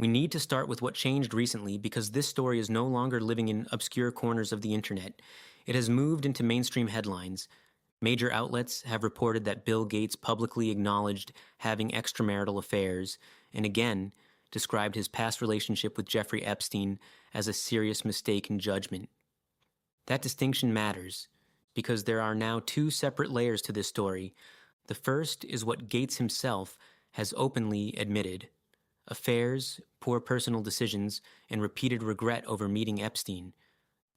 We need to start with what changed recently because this story is no longer living in obscure corners of the internet. It has moved into mainstream headlines. Major outlets have reported that Bill Gates publicly acknowledged having extramarital affairs, and again, described his past relationship with Jeffrey Epstein as a serious mistake in judgment. That distinction matters, because there are now two separate layers to this story. The first is what Gates himself has openly admitted: affairs, poor personal decisions, and repeated regret over meeting Epstein.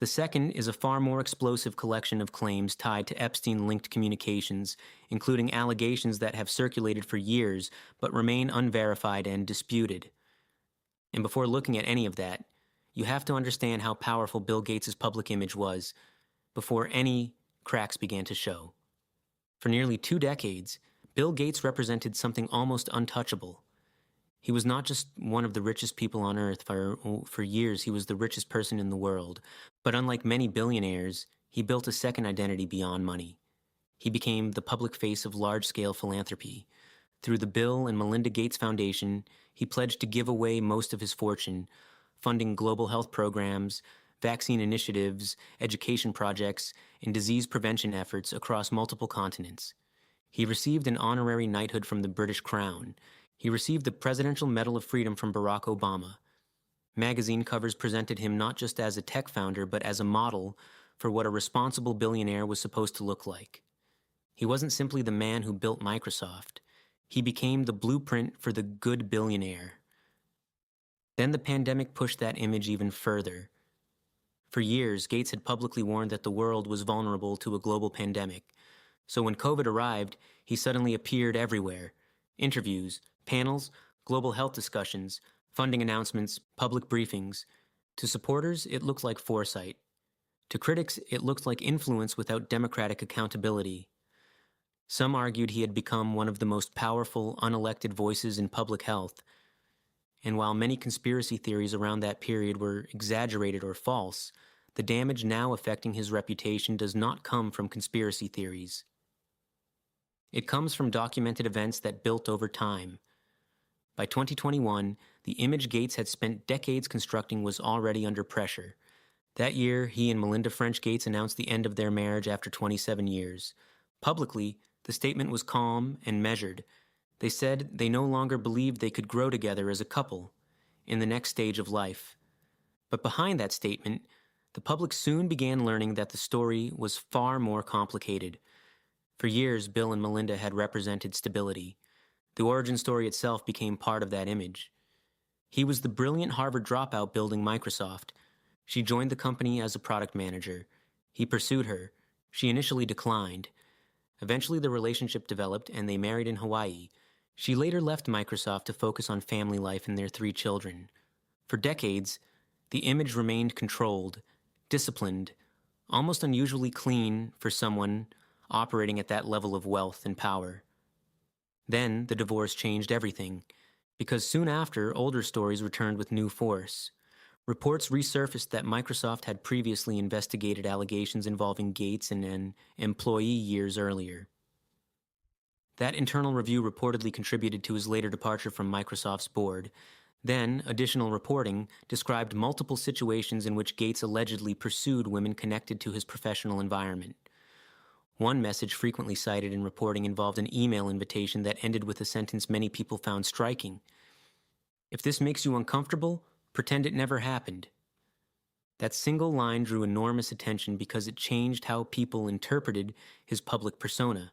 The second is a far more explosive collection of claims tied to Epstein-linked communications, including allegations that have circulated for years but remain unverified and disputed. And before looking at any of that, you have to understand how powerful Bill Gates' public image was before any cracks began to show. For nearly 2 decades, Bill Gates represented something almost untouchable. He was not just one of the richest people on earth. For years, he was the richest person in the world. But unlike many billionaires, he built a second identity beyond money. He became the public face of large-scale philanthropy. Through the Bill and Melinda Gates Foundation, he pledged to give away most of his fortune, funding global health programs, vaccine initiatives, education projects, and disease prevention efforts across multiple continents. He received an honorary knighthood from the British Crown. He received the Presidential Medal of Freedom from Barack Obama. Magazine covers presented him not just as a tech founder, but as a model for what a responsible billionaire was supposed to look like. He wasn't simply the man who built Microsoft. He became the blueprint for the good billionaire. Then the pandemic pushed that image even further. For years, Gates had publicly warned that the world was vulnerable to a global pandemic. So when COVID arrived, he suddenly appeared everywhere. Interviews, panels, global health discussions, funding announcements, public briefings. To supporters, it looked like foresight. To critics, it looked like influence without democratic accountability. Some argued he had become one of the most powerful, unelected voices in public health. And while many conspiracy theories around that period were exaggerated or false, the damage now affecting his reputation does not come from conspiracy theories. It comes from documented events that built over time. By 2021, the image Gates had spent decades constructing was already under pressure. That year, he and Melinda French Gates announced the end of their marriage after 27 years. Publicly, the statement was calm and measured. They said they no longer believed they could grow together as a couple in the next stage of life. But behind that statement, the public soon began learning that the story was far more complicated. For years, Bill and Melinda had represented stability. The origin story itself became part of that image. He was the brilliant Harvard dropout building Microsoft. She joined the company as a product manager. He pursued her. She initially declined. Eventually, the relationship developed and they married in Hawaii. She later left Microsoft to focus on family life and their 3 children. For decades, the image remained controlled, disciplined, almost unusually clean for someone operating at that level of wealth and power. Then, the divorce changed everything, because soon after, older stories returned with new force. Reports resurfaced that Microsoft had previously investigated allegations involving Gates and an employee years earlier. That internal review reportedly contributed to his later departure from Microsoft's board. Then, additional reporting described multiple situations in which Gates allegedly pursued women connected to his professional environment. One message frequently cited in reporting involved an email invitation that ended with a sentence many people found striking: "If this makes you uncomfortable, pretend it never happened." That single line drew enormous attention because it changed how people interpreted his public persona.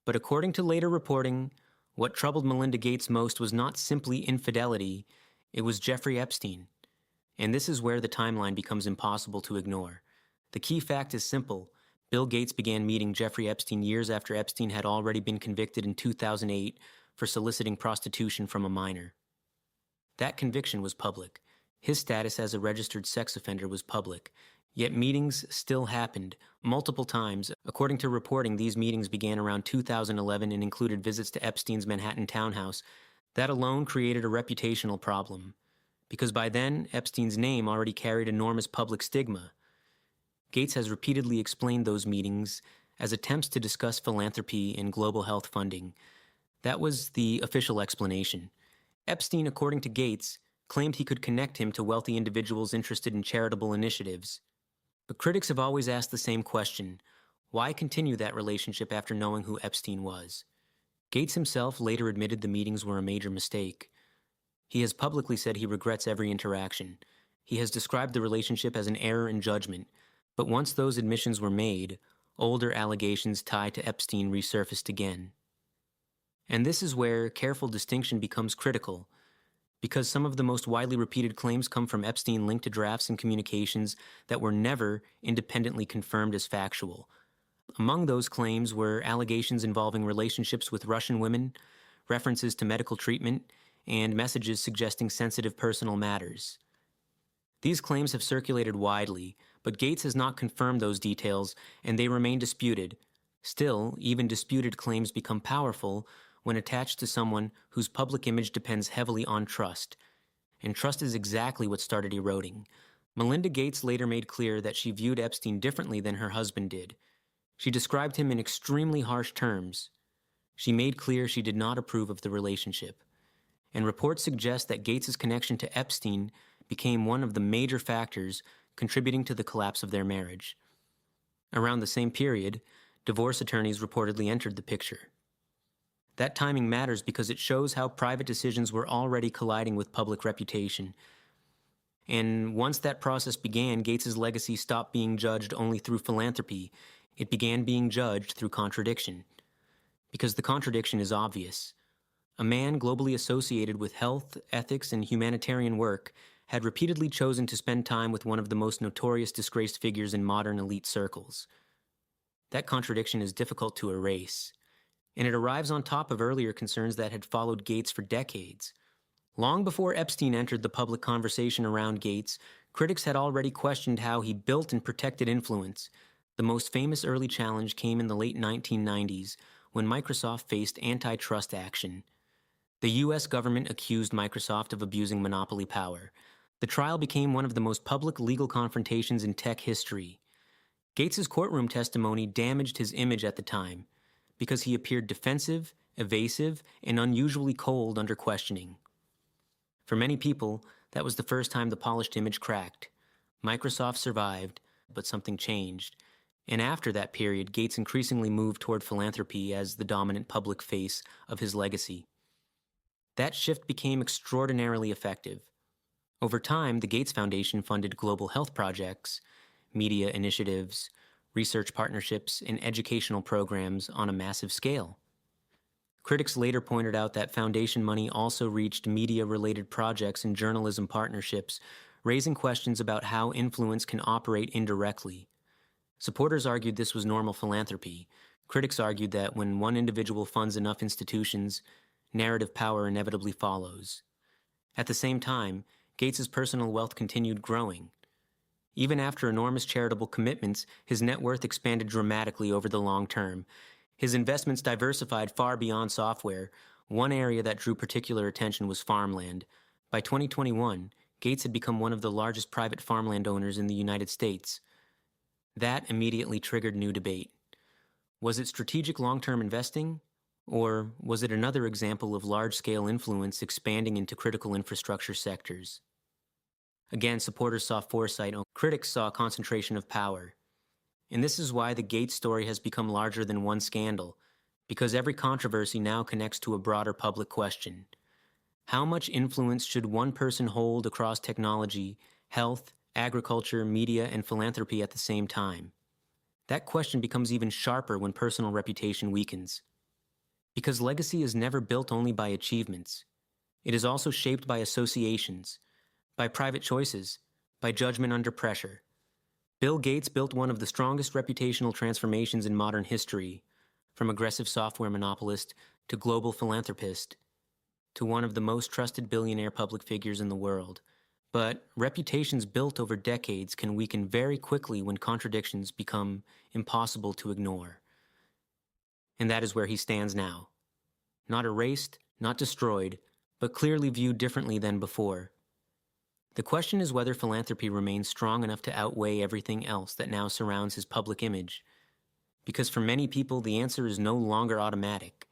But according to later reporting, what troubled Melinda Gates most was not simply infidelity, it was Jeffrey Epstein. And this is where the timeline becomes impossible to ignore. The key fact is simple. Bill Gates began meeting Jeffrey Epstein years after Epstein had already been convicted in 2008 for soliciting prostitution from a minor. That conviction was public. His status as a registered sex offender was public. Yet meetings still happened, multiple times. According to reporting, these meetings began around 2011 and included visits to Epstein's Manhattan townhouse. That alone created a reputational problem, because by then, Epstein's name already carried enormous public stigma. Gates has repeatedly explained those meetings as attempts to discuss philanthropy and global health funding. That was the official explanation. Epstein, according to Gates, claimed he could connect him to wealthy individuals interested in charitable initiatives. But critics have always asked the same question: why continue that relationship after knowing who Epstein was? Gates himself later admitted the meetings were a major mistake. He has publicly said he regrets every interaction. He has described the relationship as an error in judgment, but once those admissions were made, older allegations tied to Epstein resurfaced again. And this is where careful distinction becomes critical, because some of the most widely repeated claims come from Epstein linked to drafts and communications that were never independently confirmed as factual. Among those claims were allegations involving relationships with Russian women, references to medical treatment, and messages suggesting sensitive personal matters. These claims have circulated widely, but Gates has not confirmed those details, and they remain disputed. Still, even disputed claims become powerful when attached to someone whose public image depends heavily on trust. And trust is exactly what started eroding. Melinda Gates later made clear that she viewed Epstein differently than her husband did. She described him in extremely harsh terms. She made clear she did not approve of the relationship. And reports suggest that Gates's connection to Epstein became one of the major factors contributing to the collapse of their marriage. Around the same period, divorce attorneys reportedly entered the picture. That timing matters because it shows how private decisions were already colliding with public reputation. And once that process began, Gates's legacy stopped being judged only through philanthropy. It began being judged through contradiction. Because the contradiction is obvious. A man globally associated with health, ethics, and humanitarian work had repeatedly chosen to spend time with one of the most notorious disgraced figures in modern elite circles. That contradiction is difficult to erase, and it arrives on top of earlier concerns that had followed Gates for decades. Long before Epstein entered the public conversation around Gates, critics had already questioned how he built and protected influence. The most famous early challenge came in the late 1990s, when Microsoft faced antitrust action. The U.S. government accused Microsoft of abusing monopoly power. The trial became one of the most public legal confrontations in tech history. Gates's courtroom testimony damaged his image at the time, because he appeared defensive, evasive, and unusually cold under questioning. For many people, that was the first time the polished image cracked. Microsoft survived, but something changed. And after that period, Gates increasingly moved toward philanthropy as the dominant public face of his legacy. That shift became extraordinarily effective. Over time, the Gates Foundation funded global health projects, media initiatives, research partnerships, and educational programs on a massive scale. Critics later pointed out that foundation money also reached media-related projects and journalism partnerships, raising questions about how influence can operate indirectly. Supporters argued this was normal philanthropy. Critics argued that when one individual funds enough institutions, narrative power inevitably follows. At the same time, Gates's personal wealth continued growing. Even after enormous charitable commitments, his net worth expanded dramatically over the long term. His investments diversified far beyond software. One area that drew particular attention was farmland. By 2021, Gates had become one of the largest private farmland owners in the United States. That immediately triggered new debate. Was it strategic long-term investing? Or was it another example of large-scale influence expanding into critical infrastructure sectors? Again, supporters saw foresight, critics saw concentration of power. And this is why the Gates story has become larger than one scandal, because every controversy now connects to a broader public question. How much influence should one person hold across technology, health, agriculture, media, and philanthropy at the same time? That question becomes even sharper when personal reputation weakens. Because legacy is never built only by achievements. It is also shaped by associations, by private choices, by judgment under pressure. Bill Gates built one of the strongest reputational transformations in modern history, from aggressive software monopolist to global philanthropist, to one of the most trusted billionaire public figures in the world. But reputations built over decades can weaken very quickly when contradictions become impossible to ignore. And that is where he stands now. Not erased, not destroyed, but clearly viewed differently than before. The question is whether philanthropy remains strong enough to outweigh everything else that now surrounds his public image. Because for many people, the answer is no longer automatic.